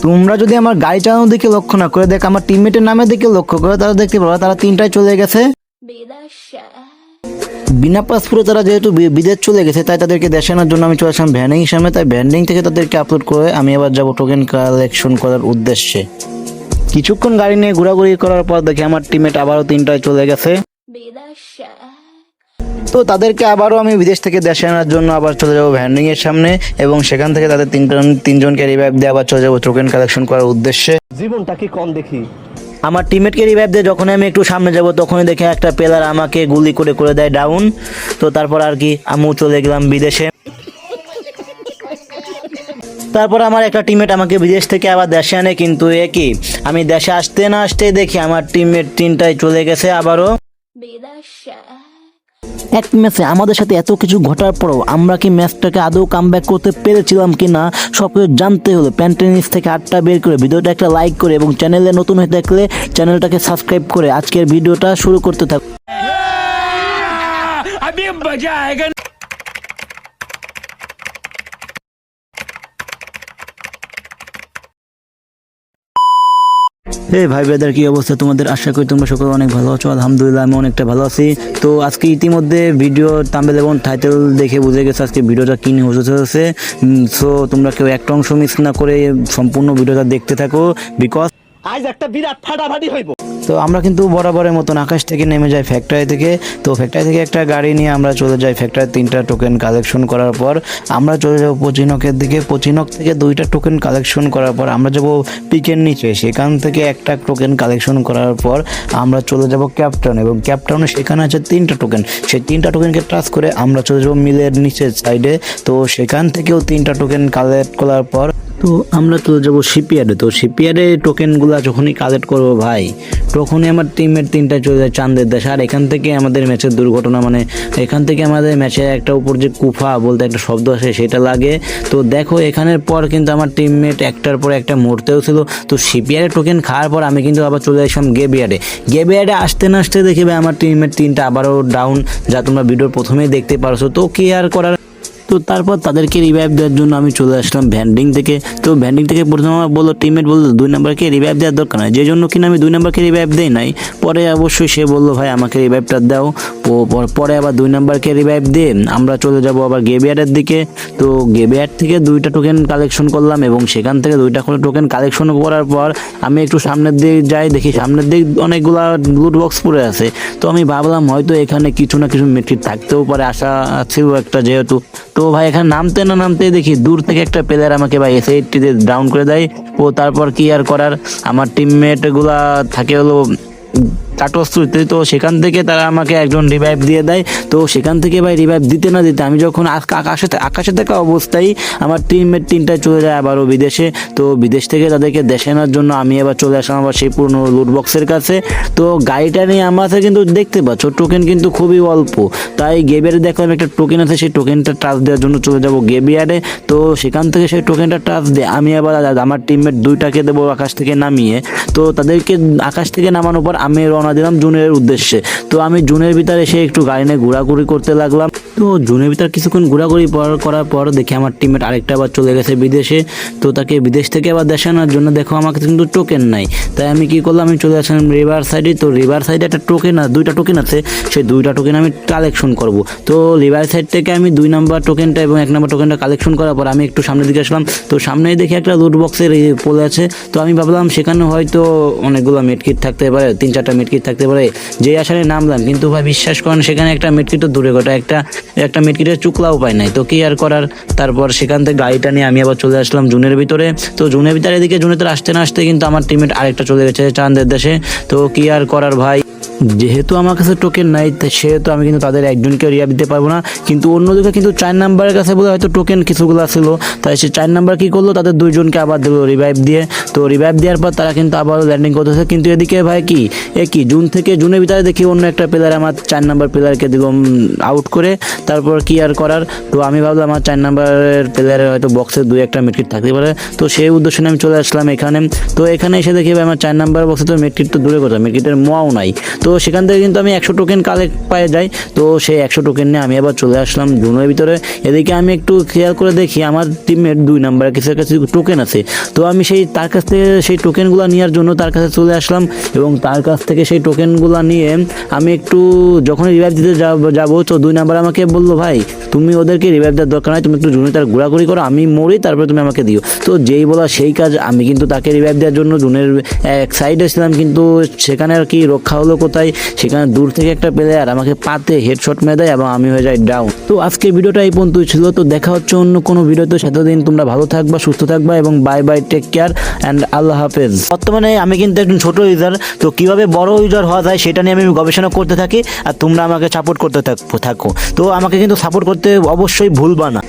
তোমরা যদি আমার গাড়ি চালানোর দিকে লক্ষ্য না করে দেখ আমার টিমমেটের নামের দিকে লক্ষ্য করে তারা দেখতে পারো তারা তিনটায় চলে গেছে বিনা পাসপোর্টে। তারা যেহেতু বিদেশ চলে গেছে তাই তাদেরকে দেশে আনার জন্য আমি চলে আসলাম ভ্যান্ডিং সামনে। তাই ভ্যান্ডিং থেকে তাদেরকে আপলোড করে আমি এবার যাবো টোকেন কালেকশন করার উদ্দেশ্যে। কিছুক্ষণ গাড়ি নিয়ে ঘোরাঘুরি করার পর দেখি আমার টিমমেট আবারও তিনটায় চলে গেছে। তো তাদেরকে আবারও আমি বিদেশ থেকে দেশে আনার জন্য আবার চলে যাবো ভ্যান্ডিং এর সামনে এবং সেখান থেকে তাদের তিনজনকে রিভাইভ দিয়ে আবার চলে যাবো টোকেন কালেকশন করার উদ্দেশ্যে। জীবনটা কি কম দেখি। আমার টিমমেটকে রিভাইভ দিয়ে যখন আমি একটু সামনে যাব তখনই দেখে একটা প্লেয়ার আমাকে গুলি করে দেয় ডাউন। তো তারপর আর কি আমিও চলে গেলাম বিদেশে। তারপর আমার একটা টিমমেট আমাকে বিদেশ থেকে আবার দেশে আনে, কিন্তু একই আমি দেশে আসতে না আসতেই দেখি আমার টিমমেট তিনটায় চলে গেছে আবারও। এক ম্যাচে আমাদের সাথে এত কিছু ঘটার পরও আমরা কি ম্যাচটাকে আদৌ কামব্যাক করতে পেরেছিলাম কি না সব কিছু জানতে হলে প্যান্টের নিচ থেকে 8টা বের করে ভিডিওটা একটা লাইক করে এবং চ্যানেলে নতুন হয়ে থাকলে চ্যানেলটাকে সাবস্ক্রাইব করে আজকের ভিডিওটা শুরু করতে থাকো। হে ভাই ব্রাদার, কি অবস্থা তোমাদের? আশা করি তোমরা সকলে অনেক ভালো আছো। আলহামদুলিল্লাহ আমি অনেকটা ভালো আছি। তো আজকে ইতিমধ্যে ভিডিও থাম্বনেল এবং টাইটেল দেখে বুঝে গেছে আজকে ভিডিওটা কি নিয়ে হচ্ছে। সো তোমরা কেউ একটা অংশ মিস না করে সম্পূর্ণ ভিডিওটা দেখতে থাকো, বিকজ আজ একটা বিরাট ফাটাফাটি হইব। তো আমরা কিন্তু বরাবরের মতন আকাশ থেকে নেমে যাই ফ্যাক্টরি থেকে। তো ফ্যাক্টরি থেকে একটা গাড়ি নিয়ে আমরা চলে যাই ফ্যাক্টরি। 3টা টোকেন কালেকশন করার পর আমরা চলে যাবো পচিনকের দিকে। পচিনক থেকে 2টা টোকেন কালেকশন করার পর আমরা যাব পিকের নিচে। সেখান থেকে একটা টোকেন কালেকশন করার পর আমরা চলে যাব ক্যাপটাউন এবং ক্যাপটাউনে সেখানে আছে 3টা টোকেন। সেই 3টা টোকেনকে টাচ করে আমরা চলে যাবো মিলের নিচের সাইডে। তো সেখান থেকেও 3টা টোকেন কালেক্ট করার পর তো আমরা চলে যাবো শিপইয়ার্ডে। তো শিপইয়ার্ডে টোকেনগুলো যখনই কালেক্ট করবো ভাই তখনই আমার টিমের 3টায় চলে যায় চাঁদের দেশে। আর এখান থেকে আমাদের ম্যাচের দুর্ঘটনা, মানে এখান থেকে আমাদের ম্যাচের একটা উপর যে কুফা বলতে একটা শব্দ আসে সেটা লাগে। তো দেখো এখানের পর কিন্তু আমার টিমমেট একটার পর একটা মরতেও ছিল। তো শিপইয়ার্ডে টোকেন খাওয়ার পর আমি কিন্তু আবার চলে আসলাম গেবিয়ার্ডে আসতে না আসতে দেখি ভাই আমার টিমমেট 3টা আবারও ডাউন, যা তোমরা ভিডিওর প্রথমেই দেখতে পারছো। তো কি আর করার। তো তারপর তাদেরকে রিভাইভ দেওয়ার জন্য আমি চলে আসলাম ভ্যান্ডিং থেকে। তো ভ্যান্ডিং থেকে প্রথমে আমার বললো টিমমেট বললো 2 নম্বরকে রিভাইভ দেওয়ার দরকার নাই, যে জন্য কিনা আমি 2 নম্বরকে রিভাইভ দেই নাই। পরে অবশ্যই সে বললো ভাই আমাকে রিভাইভটা দাও। পরে আবার 2 নম্বরকে রিভাইভ দিয়ে আমরা চলে যাব আবার গেবিয়ারের দিকে। তো গেবিয়ার থেকে 2টা টোকেন কালেকশন করলাম এবং সেখান থেকে 2টা টোকেন কালেকশন করার পর আমি একটু সামনের দিকে যাই, দেখি সামনের দিক অনেকগুলা লুট বক্স পড়ে আছে। তো আমি ভাবলাম হয়তো এখানে কিছু না কিছু মেট্রিক থাকতেও পারে, আশা ছিল একটা যেহেতু। তো ভাই এখানে নামতে না নামতে দেখি দূর থেকে একটা প্লেয়ার আমাকে ভাই এসএইটিতে ডাউন করে দেয়। ও তারপর কি আর করার, আমার টিমমেট গুলা থাকে হলো টাটস্তুতে। তো সেখান থেকে তারা আমাকে একজন রিভাইভ দিয়ে দেয়। তো সেখান থেকে ভাই রিভাইভ দিতে না দিতে আমি যখন আকাশে থাকা অবস্থায় আমার টিমমেট 3টায় চলে যায় আবারও বিদেশে। তো বিদেশ থেকে তাদেরকে দেশে আনার জন্য আমি আবার চলে আসলাম আবার সেই পুরনো লুট বক্সের কাছে। তো গাড়িটা নিয়ে আমার কাছে কিন্তু দেখতে পাচ্ছ টোকেন কিন্তু খুবই অল্প। তাই গেবিয়ারে দেখলাম একটা টোকেন আছে, সেই টোকেনটা টাচ দেওয়ার জন্য চলে যাব গেবিয়ারে। তো সেখান থেকে সেই টোকেনটা টাচ দিয়ে আমি আবার আমার টিমমেট 2টাকে দেবো আকাশ থেকে নামিয়ে। তো তাদেরকে আকাশ থেকে নামানোর পর আমি রওনা দিলাম জুনের উদ্দেশ্যে। তো আমি জুনের ভিতরে এসে একটু গাড়ি নিয়ে ঘোরাঘুরি করতে লাগলাম। তো জুনের ভিতর কিছুক্ষণ ঘোরাঘুরি করার পর দেখি আমার টিমমেট আরেকটা আবার চলে গেছে বিদেশে। তো তাকে বিদেশ থেকে আবার দেশে আনার জন্য দেখো আমার কাছে কিন্তু টোকেন নাই। তাই আমি কি করলাম, আমি চলে আসলাম রিভার সাইডে। তো রিভার সাইডে একটা টোকেন আছে, 2টা টোকেন আছে, সেই 2টা টোকেন আমি কালেকশন করব। তো রিভার সাইড থেকে আমি 2 নম্বর টোকেনটা এবং 1 নম্বর টোকেনটা কালেকশন করার পর আমি একটু সামনের দিকে আসলাম। তো সামনেই দেখি একটা লুট বক্সের পড়ে আছে। তো আমি ভাবলাম সেখানে হয়তো অনেকগুলো মেডকিট থাকতে পারে, 3-4টা মেডকিট থাকতে পারে, যেই আশায় নামলাম। কিন্তু ভাই বিশ্বাস করেন সেখানে একটা মেডকিট তো দূরে কথা, একটা মেডকিটের চুকলাও পাই নাই। তো কি আর করার, তারপর সেখান থেকে গাড়িটা নিয়ে আমি আবার চলে আসলাম জুনের ভিতরে। তো জুনের ভিতরে এদিকে জুনের আসতে না আসতে কিন্তু আমার টিমমেট আরেকটা চলে গেছে চাঁদের দেশে। তো কি আর করার ভাই, যেহেতু আমার কাছে টোকেন নাই সেহেতু আমি কিন্তু তাদের একজনকে রিভাইভ দিতে পারবো না। কিন্তু অন্যদিকে কিন্তু 4 নম্বরের কাছে বলে হয়তো টোকেন কিছুগুলো ছিল, তাই সে 4 নম্বর কি করলো, তাদের 2জনকে আবার দিল রিভাইভ দিয়ে। তো রিভাইভ দেওয়ার পর তারা কিন্তু আবারও ল্যান্ডিং করতেছে, কিন্তু এদিকে ভাই কি জুনের ভিতরে দেখি অন্য একটা প্লেয়ার আমার 4 নাম্বার প্লেয়ারকে দিলাম আউট করে। তারপর কি আর করার, তো আমি ভাবলাম আমার 4 নাম্বারের প্লেয়ারের হয়তো বক্সে 2-1টা মেডকিট থাকতে পারে, তো সেই উদ্দেশ্যে আমি চলে আসলাম এখানে। তো এখানে এসে দেখি ভাই আমার 4 নাম্বার বক্সে তো মেডকিট তো দূরে কথা, মেডকিটের মোয়াও নাই। তো সেখান থেকে কিন্তু আমি 100 টোকেন কালেক্ট পায়ে যাই। তো সেই 100 টোকেন নিয়ে আমি আবার চলে আসলাম জুনের ভিতরে। এদিকে আমি একটু খেয়াল করে দেখি আমার টিমমেট 2 নাম্বারের কাছে টোকেন আছে। তো আমি তার কাছ থেকে সেই টোকেনগুলো নেওয়ার জন্য তার কাছে চলে আসলাম, এবং তার কাছ থেকে সেই টোকেনগুলো নিয়ে আমি একটু যখন রিভাইভ দিতে যাবো তো 2 নাম্বার আমাকে বললো, ভাই তুমি ওদেরকে রিভাইভ দেওয়ার দরকার নাই, তুমি একটু জুনে তার ঘোরাঘুরি করো, আমি মরি তারপরে তুমি আমাকে দিও। তো যেই বলা সেই কাজ, আমি কিন্তু তাকে রিভাইভ দেওয়ার জন্য জুনের এক সাইডে ছিলাম, কিন্তু সেখানে আর কি রক্ষা হলো কোথায়, সেখানে দূর থেকে একটা প্লেয়ার আমাকে পাতে হেডশট মেরে দেয় এবং আমি হয়ে যাই ডাউন। তো আজকের ভিডিওটা এই পর্যন্তই ছিল। তো দেখা হচ্ছে অন্য কোনো ভিডিওতে, সেতদিন তোমরা ভালো থাকবা, সুস্থ থাকবা এবং bye bye, take care and Allah হাফেজ। বর্তমানে আমি কিন্তু একজন ছোট ইউজার, তো কিভাবে বড় ইউজার হওয়া যায় সেটা নিয়ে আমি গবেষণা করতে থাকি, আর তোমরা আমাকে সাপোর্ট করতে থাকো। তো আমাকে কিন্তু সাপোর্ট করতে অবশ্যই ভুলবা না।